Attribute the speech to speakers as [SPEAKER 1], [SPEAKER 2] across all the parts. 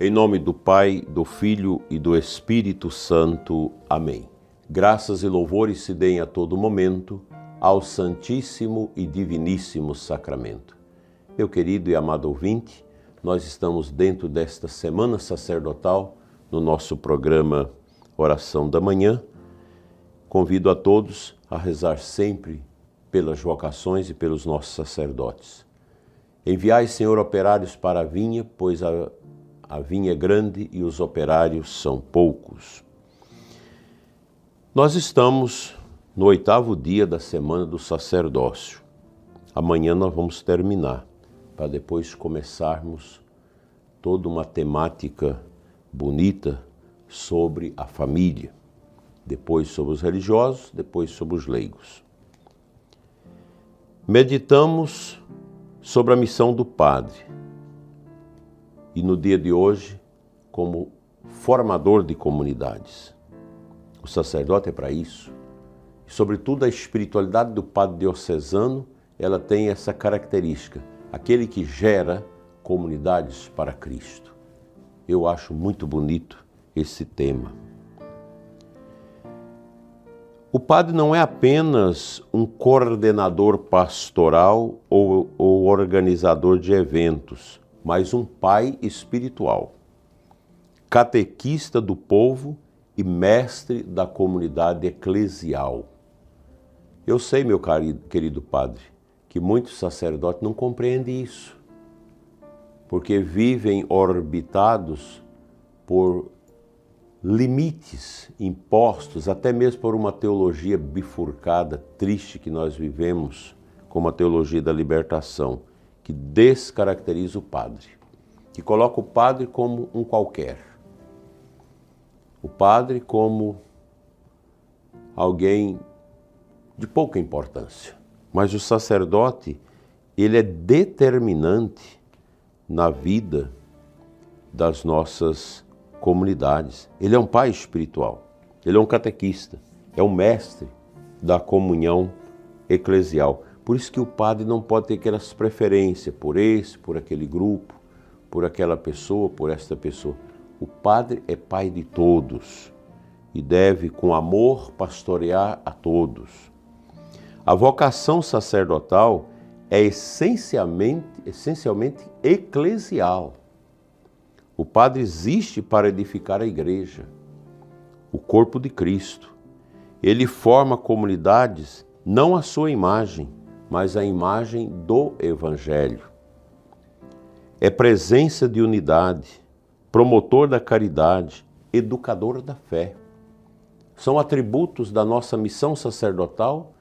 [SPEAKER 1] Em nome do Pai, do Filho e do Espírito Santo. Amém. Graças e louvores se deem a todo momento ao Santíssimo e Diviníssimo Sacramento. Meu querido e amado ouvinte, nós estamos dentro desta Semana Sacerdotal no nosso programa Oração da Manhã. Convido a todos a rezar sempre pelas vocações e pelos nossos sacerdotes. Enviai, Senhor, operários para a vinha, pois a vinha é grande e os operários são poucos. Nós estamos no 8º dia da Semana do Sacerdócio. Amanhã nós vamos terminar, para depois começarmos toda uma temática bonita sobre a família. Depois sobre os religiosos, depois sobre os leigos. Meditamos sobre a missão do padre. E no dia de hoje, como formador de comunidades. O sacerdote é para isso. E, sobretudo, a espiritualidade do padre diocesano, ela tem essa característica. Aquele que gera comunidades para Cristo. Eu acho muito bonito esse tema. O padre não é apenas um coordenador pastoral ou organizador de eventos, mas um pai espiritual, catequista do povo e mestre da comunidade eclesial. Eu sei, meu querido padre, que muitos sacerdotes não compreendem isso, porque vivem orbitados por limites impostos, até mesmo por uma teologia bifurcada, triste que nós vivemos, como a teologia da libertação, que descaracteriza o padre, que coloca o padre como um qualquer. O padre como alguém de pouca importância. Mas o sacerdote, ele é determinante na vida das nossas comunidades. Ele é um pai espiritual, ele é um catequista, é um mestre da comunhão eclesial. Por isso que o padre não pode ter aquelas preferências por esse, por aquele grupo, por aquela pessoa, por esta pessoa. O padre é pai de todos e deve, com amor, pastorear a todos. A vocação sacerdotal é essencialmente eclesial. O padre existe para edificar a igreja, o corpo de Cristo. Ele forma comunidades não à sua imagem, mas à imagem do Evangelho. É presença de unidade, promotor da caridade, educador da fé. São atributos da nossa missão sacerdotal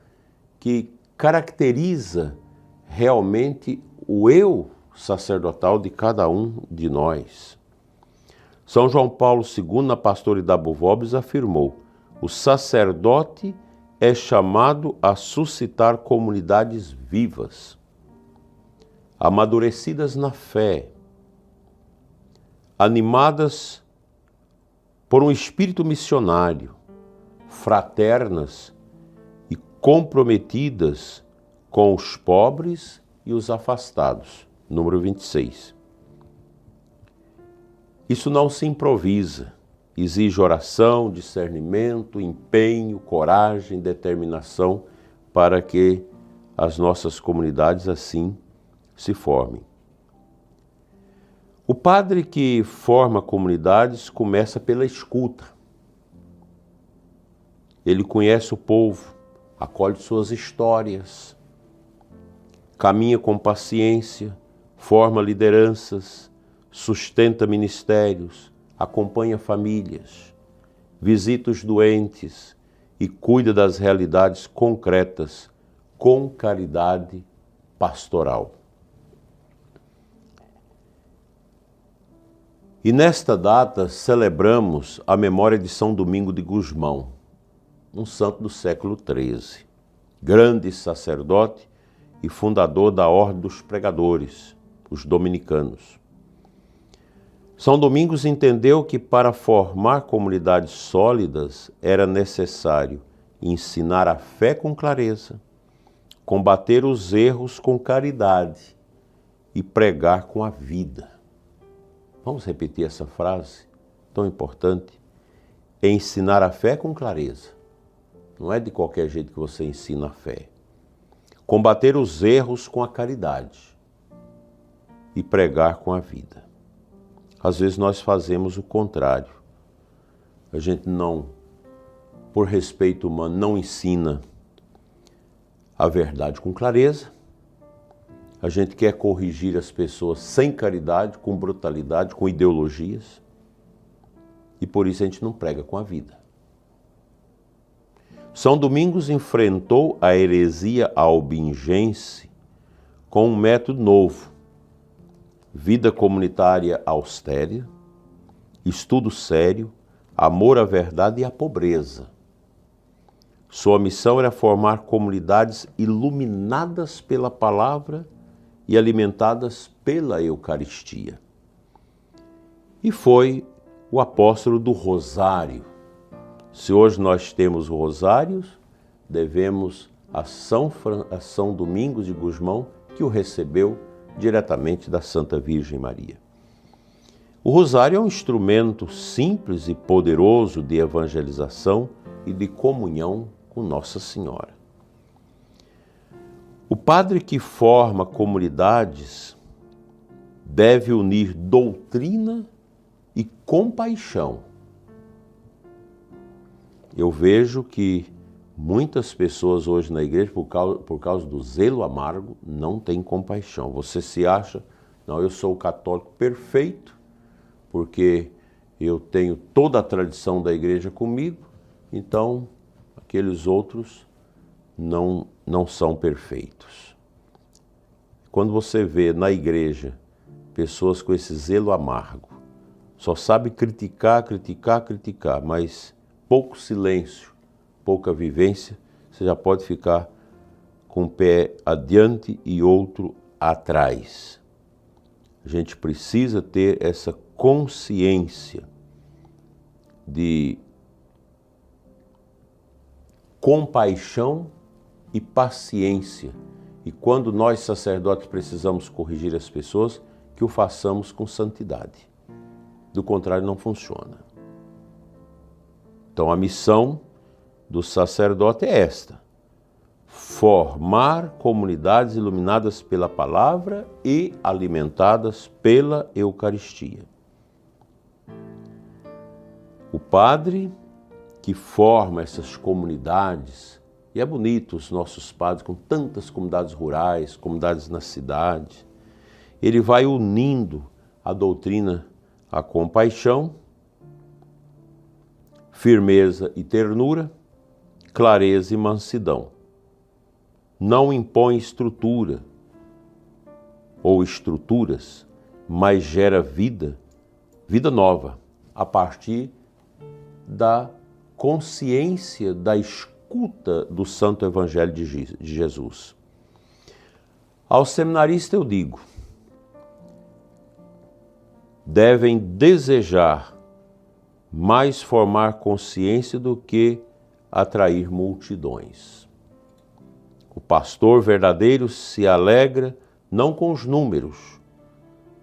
[SPEAKER 1] que caracteriza realmente o eu sacerdotal de cada um de nós. São João Paulo II, na Pastoridade Vobis, afirmou: o sacerdote é chamado a suscitar comunidades vivas, amadurecidas na fé, animadas por um espírito missionário, fraternas e comprometidas com os pobres e os afastados. Número 26. Isso não se improvisa. Exige oração, discernimento, empenho, coragem, determinação para que as nossas comunidades assim se formem. O padre que forma comunidades começa pela escuta. Ele conhece o povo, acolhe suas histórias, caminha com paciência, forma lideranças, sustenta ministérios, acompanha famílias, visita os doentes e cuida das realidades concretas com caridade pastoral. E nesta data celebramos a memória de São Domingo de Gusmão, um santo do século XIII, grande sacerdote e fundador da Ordem dos Pregadores, os dominicanos. São Domingos entendeu que para formar comunidades sólidas era necessário ensinar a fé com clareza, combater os erros com caridade e pregar com a vida. Vamos repetir essa frase tão importante? Ensinar a fé com clareza. Não é de qualquer jeito que você ensina a fé. Combater os erros com a caridade e pregar com a vida. Às vezes nós fazemos o contrário. A gente não, por respeito humano, não ensina a verdade com clareza. A gente quer corrigir as pessoas sem caridade, com brutalidade, com ideologias. E por isso a gente não prega com a vida. São Domingos enfrentou a heresia albingense com um método novo. Vida comunitária austera, estudo sério, amor à verdade e à pobreza. Sua missão era formar comunidades iluminadas pela palavra e alimentadas pela Eucaristia. E foi o apóstolo do Rosário. Se hoje nós temos o Rosário, devemos a São Domingos de Gusmão, que o recebeu diretamente da Santa Virgem Maria. O Rosário é um instrumento simples e poderoso de evangelização e de comunhão com Nossa Senhora. O padre que forma comunidades deve unir doutrina e compaixão. Eu vejo que muitas pessoas hoje na igreja, por causa do zelo amargo, não têm compaixão. Você se acha, não, eu sou o católico perfeito, porque eu tenho toda a tradição da igreja comigo, então aqueles outros não são perfeitos. Quando você vê na igreja pessoas com esse zelo amargo, só sabe criticar, mas pouco silêncio, pouca vivência, você já pode ficar com um pé adiante e outro atrás. A gente precisa ter essa consciência de compaixão e paciência. E quando nós, sacerdotes, precisamos corrigir as pessoas, que o façamos com santidade. Do contrário, não funciona. Então, a missão do sacerdote é esta: formar comunidades iluminadas pela palavra e alimentadas pela Eucaristia. O padre que forma essas comunidades, e é bonito os nossos padres com tantas comunidades rurais, comunidades na cidade, ele vai unindo a doutrina à compaixão, firmeza e ternura, clareza e mansidão. Não impõe estrutura ou estruturas, mas gera vida nova, a partir da consciência da escuta do Santo Evangelho de Jesus. Ao seminarista eu digo, devem desejar mais formar consciência do que atrair multidões. O pastor verdadeiro se alegra não com os números,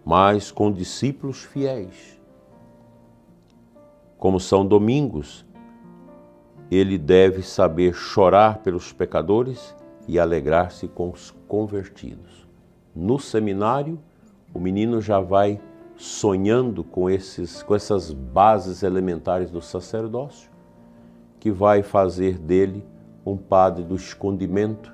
[SPEAKER 1] mas com discípulos fiéis. Como São Domingos, ele deve saber chorar pelos pecadores e alegrar-se com os convertidos. No seminário, o menino já vai sonhando com essas bases elementares do sacerdócio, que vai fazer dele um padre do escondimento,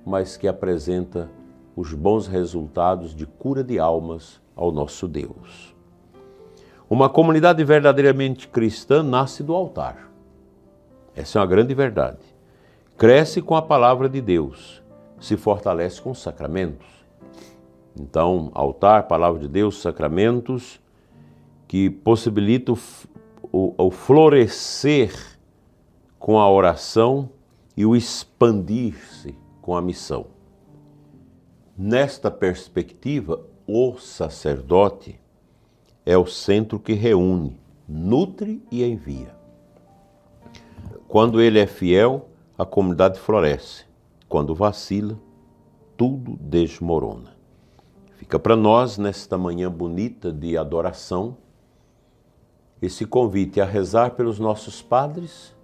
[SPEAKER 1] mas que apresenta os bons resultados de cura de almas ao nosso Deus. Uma comunidade verdadeiramente cristã nasce do altar. Essa é uma grande verdade. Cresce com a palavra de Deus, se fortalece com os sacramentos. Então, altar, palavra de Deus, sacramentos, que possibilitam o florescer com a oração e o expandir-se com a missão. Nesta perspectiva, o sacerdote é o centro que reúne, nutre e envia. Quando ele é fiel, a comunidade floresce. Quando vacila, tudo desmorona. Fica para nós, nesta manhã bonita de adoração, esse convite a rezar pelos nossos padres,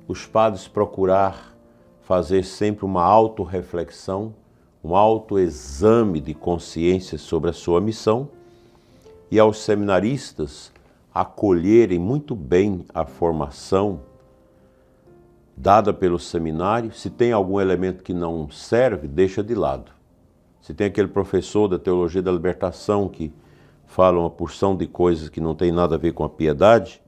[SPEAKER 1] os padres procurar fazer sempre uma autorreflexão, um autoexame de consciência sobre a sua missão, e aos seminaristas acolherem muito bem a formação dada pelo seminário. Se tem algum elemento que não serve, deixa de lado. Se tem aquele professor da Teologia da Libertação que fala uma porção de coisas que não tem nada a ver com a piedade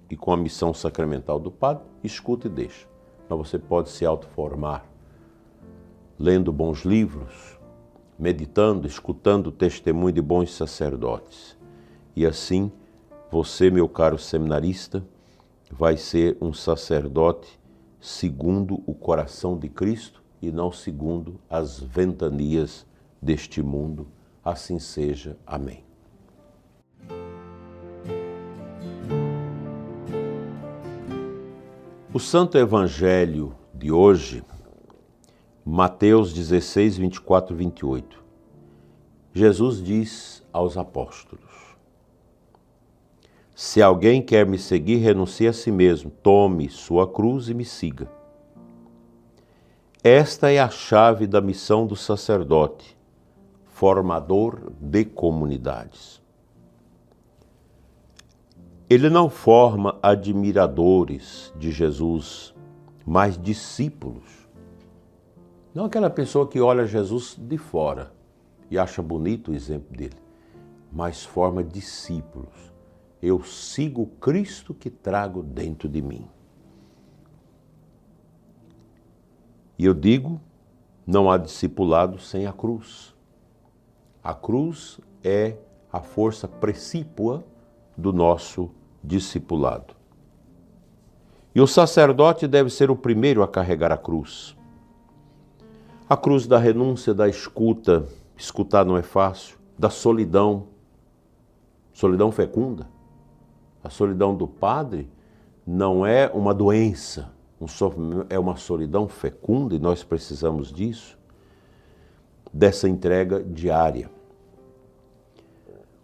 [SPEAKER 1] e com a missão sacramental do padre, escuta e deixa. Mas você pode se autoformar lendo bons livros, meditando, escutando o testemunho de bons sacerdotes. E assim, você, meu caro seminarista, vai ser um sacerdote segundo o coração de Cristo e não segundo as ventanias deste mundo. Assim seja. Amém. O Santo Evangelho de hoje, Mateus 16, 24 e 28. Jesus diz aos apóstolos: se alguém quer me seguir, renuncie a si mesmo, tome sua cruz e me siga. Esta é a chave da missão do sacerdote, formador de comunidades. Ele não forma admiradores de Jesus, mas discípulos. Não aquela pessoa que olha Jesus de fora e acha bonito o exemplo dele, mas forma discípulos. Eu sigo o Cristo que trago dentro de mim. E eu digo, não há discipulado sem a cruz. A cruz é a força precípua do nosso discipulado. E o sacerdote deve ser o primeiro a carregar a cruz. A cruz da renúncia, da escuta, escutar não é fácil, da solidão, solidão fecunda. A solidão do padre não é uma doença, é uma solidão fecunda e nós precisamos disso, dessa entrega diária.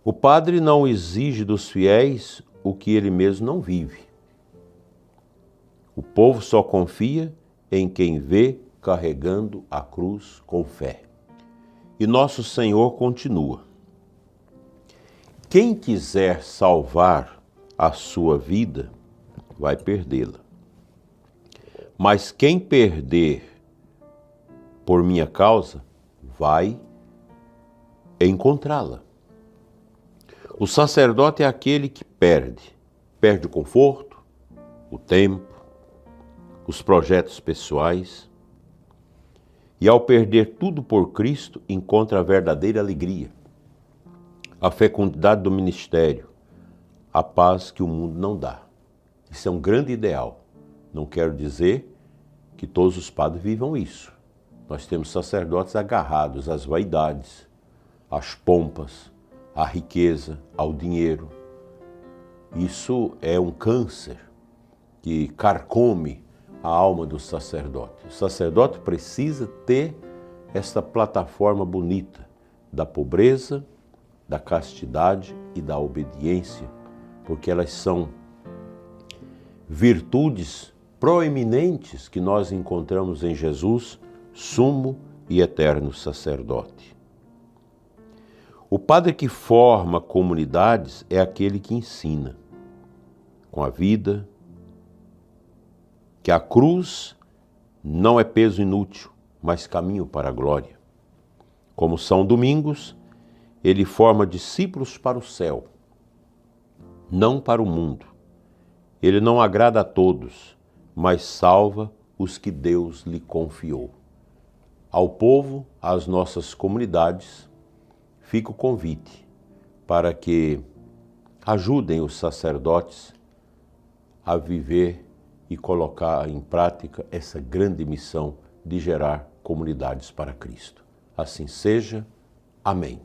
[SPEAKER 1] O padre não exige dos fiéis o que ele mesmo não vive. O povo só confia em quem vê carregando a cruz com fé. E nosso Senhor continua: quem quiser salvar a sua vida, vai perdê-la. Mas quem perder por minha causa, vai encontrá-la. O sacerdote é aquele que perde o conforto, o tempo, os projetos pessoais, e ao perder tudo por Cristo, encontra a verdadeira alegria, a fecundidade do ministério, a paz que o mundo não dá. Isso é um grande ideal. Não quero dizer que todos os padres vivam isso. Nós temos sacerdotes agarrados às vaidades, às pompas, à riqueza, ao dinheiro. Isso é um câncer que carcome a alma do sacerdote. O sacerdote precisa ter esta plataforma bonita da pobreza, da castidade e da obediência, porque elas são virtudes proeminentes que nós encontramos em Jesus, sumo e eterno sacerdote. O padre que forma comunidades é aquele que ensina, com a vida, que a cruz não é peso inútil, mas caminho para a glória. Como São Domingos, ele forma discípulos para o céu, não para o mundo. Ele não agrada a todos, mas salva os que Deus lhe confiou. Ao povo, às nossas comunidades, fica o convite para que ajudem os sacerdotes a viver e colocar em prática essa grande missão de gerar comunidades para Cristo. Assim seja. Amém.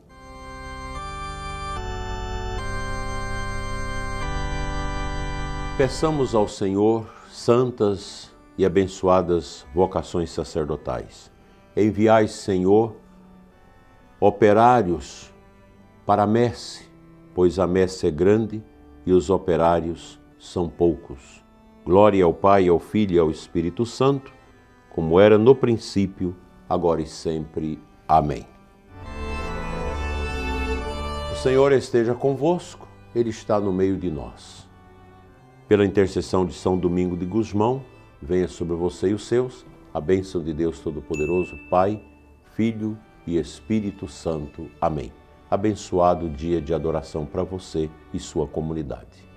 [SPEAKER 1] Peçamos ao Senhor santas e abençoadas vocações sacerdotais. Enviai, Senhor, operários para a messe, pois a messe é grande e os operários são poucos. Glória ao Pai, ao Filho e ao Espírito Santo, como era no princípio, agora e sempre. Amém. O Senhor esteja convosco, Ele está no meio de nós. Pela intercessão de São Domingo de Gusmão, venha sobre você e os seus a bênção de Deus Todo-Poderoso, Pai, Filho e Espírito Santo. Amém. Abençoado dia de adoração para você e sua comunidade.